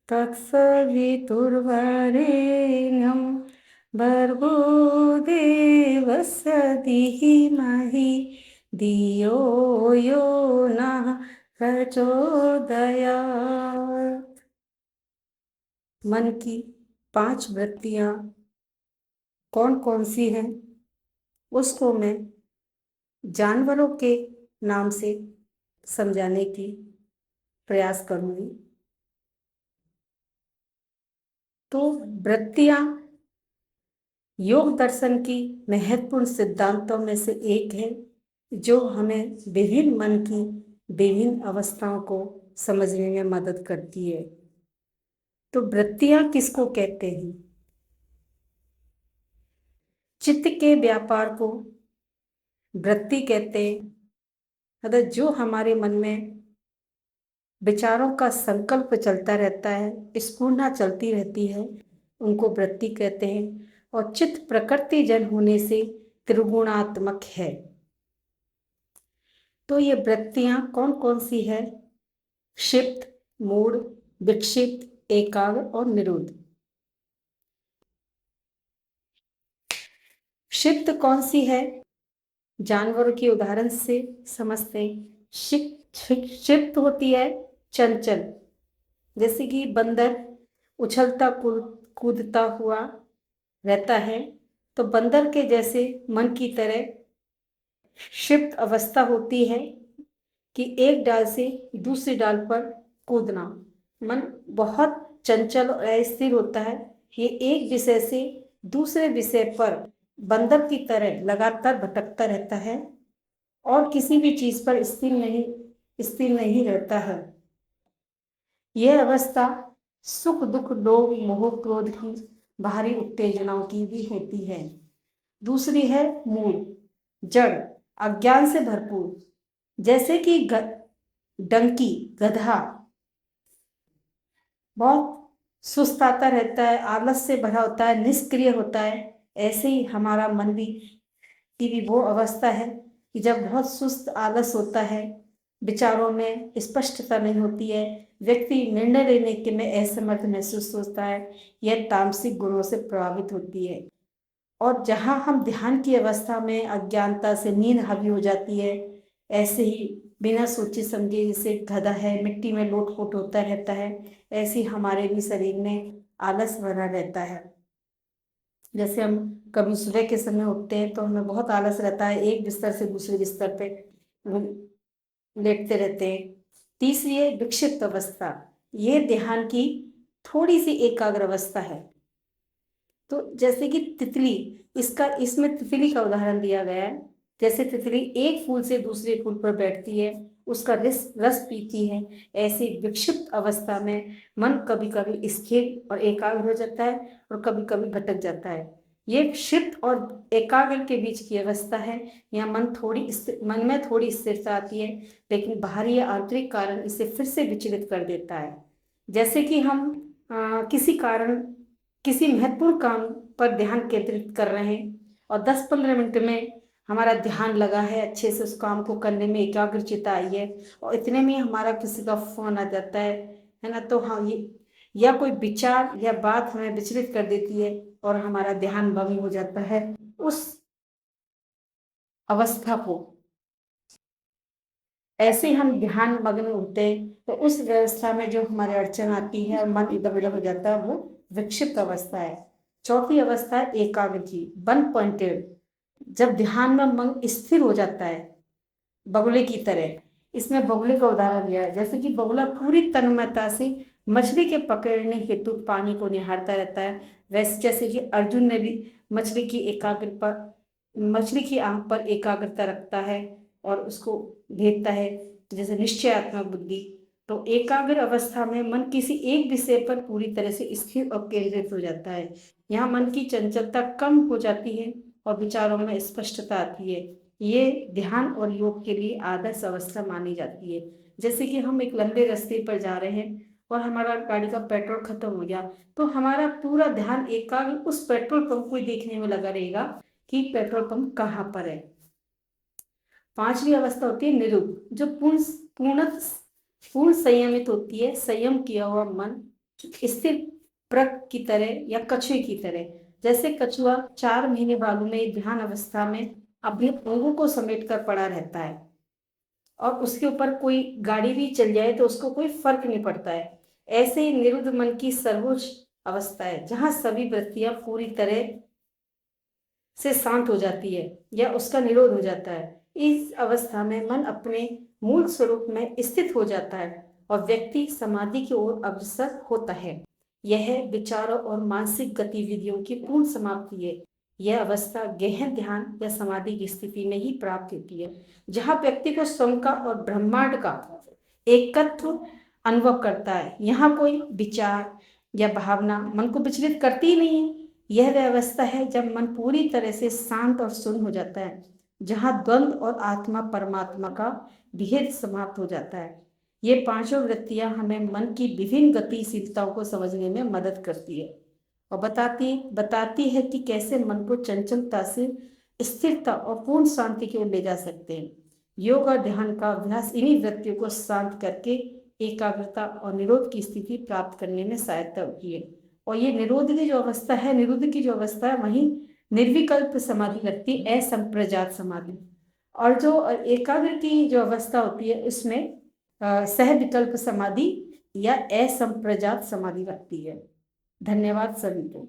तत्सवितुर्वरेण्यं भर्गो देवस्य धीमहि धियो यो नः प्रचोदयात्। मन की 5 वृत्तियां कौन कौन सी हैं, उसको मैं जानवरों के नाम से समझाने की प्रयास करूंगी। तो वृत्तियां योग दर्शन की महत्वपूर्ण सिद्धांतों में से एक है, जो हमें विभिन्न मन की विभिन्न अवस्थाओं को समझने में मदद करती है। तो वृत्तियां किसको कहते हैं? चित्त के व्यापार को वृत्ति कहते हैं। अतः जो हमारे मन में विचारों का संकल्प चलता रहता है, स्फूर्णा चलती रहती है, उनको वृत्ति कहते हैं। और चित्त प्रकृति जन होने से त्रिगुणात्मक है। तो ये वृत्तियां कौन कौन सी है? क्षिप्त, मूढ़, विक्षिप्त, एकाग्र और निरुद्ध। क्षिप्त कौन सी है? जानवरों के उदाहरण से समझते हैं। क्षिप्त होती है चंचल, जैसे कि बंदर उछलता कूदता हुआ रहता है, तो बंदर के जैसे मन की तरह क्षिप्त अवस्था होती है कि एक डाल से दूसरी डाल पर कूदना। मन बहुत चंचल और अस्थिर होता है। ये एक विषय से दूसरे विषय पर बंदर की तरह लगातार भटकता रहता है और किसी भी चीज पर स्थिर नहीं रहता है। यह अवस्था सुख दुख लोभ मोह क्रोध की बाहरी उत्तेजनाओं की भी होती है। दूसरी है मूढ़, जड़, अज्ञान से भरपूर, जैसे कि डंकी, गधा बहुत सुस्ताता रहता है, आलस से भरा होता है, निष्क्रिय होता है। ऐसे ही हमारा मन भी की भी वो अवस्था है कि जब बहुत सुस्त आलस होता है, विचारों में स्पष्टता नहीं होती है, व्यक्ति निर्णय लेने के में असमर्थ महसूस होता है। यह तामसिक गुणों से प्रभावित होती है। और जहाँ हम ध्यान की अवस्था में अज्ञानता से नींद हावी हो जाती है, ऐसे ही बिना सोचे समझे, जैसे गधा है मिट्टी में लोटपोट होता रहता है, ऐसे ही हमारे भी शरीर में आलस भरा रहता है। जैसे हम कभी सुबह के समय उठते हैं तो हमें बहुत आलस रहता है, एक बिस्तर से दूसरे बिस्तर पे लेटते रहते हैं। तीसरी है विक्षिप्त अवस्था। ये ध्यान की थोड़ी सी एकाग्र अवस्था है। तो जैसे कि तितली, इसमें तितली का उदाहरण दिया गया है। जैसे तितली एक फूल से दूसरे फूल पर बैठती है, उसका रस रस पीती है, ऐसी विक्षिप्त अवस्था में मन कभी कभी स्थिर और एकाग्र हो जाता है और कभी कभी भटक जाता है। ये क्षिप्त और एकाग्र के बीच की अवस्था है। यहाँ मन में थोड़ी स्थिरता आती है, लेकिन बाहरी या आंतरिक कारण इसे फिर से विचलित कर देता है। जैसे कि हम किसी कारण किसी महत्वपूर्ण काम पर ध्यान केंद्रित कर रहे हैं और 10-15 मिनट में हमारा ध्यान लगा है, अच्छे से उस काम को करने में एकाग्रचित्ता आई है, और इतने में हमारा किसी का फोन आ जाता है ना, तो हाँ, ये या कोई विचार या बात हमें विचलित कर देती है और हमारा ध्यान भंग हो जाता है। उस अवस्था को ऐसे हम ध्यान मग्न होते हैं, तो उस व्यवस्था में जो हमारे अड़चन आती है और मन इधर उधर हो जाता है, वो विक्षिप्त अवस्था है। चौथी अवस्था है एकाग्र की, वन पॉइंटेड। जब ध्यान में मन स्थिर हो जाता है बगुले की तरह। इसमें बगुले का उदाहरण दिया है, जैसे कि बगुला पूरी तन्मयता से मछली के पकड़ने हेतु पानी को निहारता रहता है, वैसे जैसे कि अर्जुन ने भी मछली की आंख पर एकाग्रता रखता है और उसको भेदता है, जैसे निश्चयात्मक बुद्धि। तो एकाग्र अवस्था में मन किसी एक विषय पर पूरी तरह से स्थिर और केंद्रित हो जाता है। यहाँ मन की चंचलता कम हो जाती है और विचारों में स्पष्टता आती है। ये ध्यान और योग के लिए आदर्श अवस्था मानी जाती है। जैसे कि हम एक लंबे रास्ते पर जा रहे हैं और हमारा गाड़ी का पेट्रोल खत्म हो गया, तो हमारा पूरा ध्यान एकाग्र उस पेट्रोल पंप को देखने में लगा रहेगा कि पेट्रोल पंप कहाँ पर है। पांचवी अवस्था होती है निरुद्ध, जो पूर्ण संयमित होती है। संयम किया हुआ मन स्थिर प्रक की तरह या कछुए की तरह। जैसे कछुआ 4 महीने बालू में ध्यान अवस्था में अपने अंगों को समेट कर पड़ा रहता है और उसके ऊपर कोई गाड़ी भी चल जाए तो उसको कोई फर्क नहीं पड़ता है। ऐसे ही निरुद्ध मन की सर्वोच्च अवस्था है जहां सभी वृत्तियां पूरी तरह से शांत हो जाती है या उसका निरोध हो जाता है। इस अवस्था में मन अपने मूल स्वरूप में स्थित हो जाता है और व्यक्ति समाधि की ओर अग्रसर होता है। यह विचारों और मानसिक गतिविधियों की पूर्ण समाप्ति है। यह अवस्था गहन ध्यान या समाधि की स्थिति में ही प्राप्त होती है, जहाँ व्यक्ति को स्वयं का और ब्रह्मांड का एकत्व अनुभव करता है। यहाँ कोई विचार या भावना मन को विचलित करती ही नहीं है। यह वह अवस्था है जब मन पूरी तरह से शांत और शून्य हो जाता है, जहाँ द्वंद्व और आत्मा परमात्मा का भेद समाप्त हो जाता है। ये पांचों वृत्तियां हमें मन की विभिन्न गतिशीलताओं को समझने में मदद करती है और बताती है कि कैसे मन को चंचलता से स्थिरता और पूर्ण शांति की ओर ले जा सकते हैं। योग और ध्यान का अभ्यास इन्हीं वृत्तियों को शांत करके एकाग्रता और निरोध की स्थिति प्राप्त करने में सहायता होती है। और ये निरुद्ध की जो अवस्था है वहीं निर्विकल्प समाधि लगती है, असंप्रजात समाधि। और जो एकाग्र की जो अवस्था होती है उसमें सह विकल्प समाधि या असंप्रजात समाधि लगती है। धन्यवाद सभी को।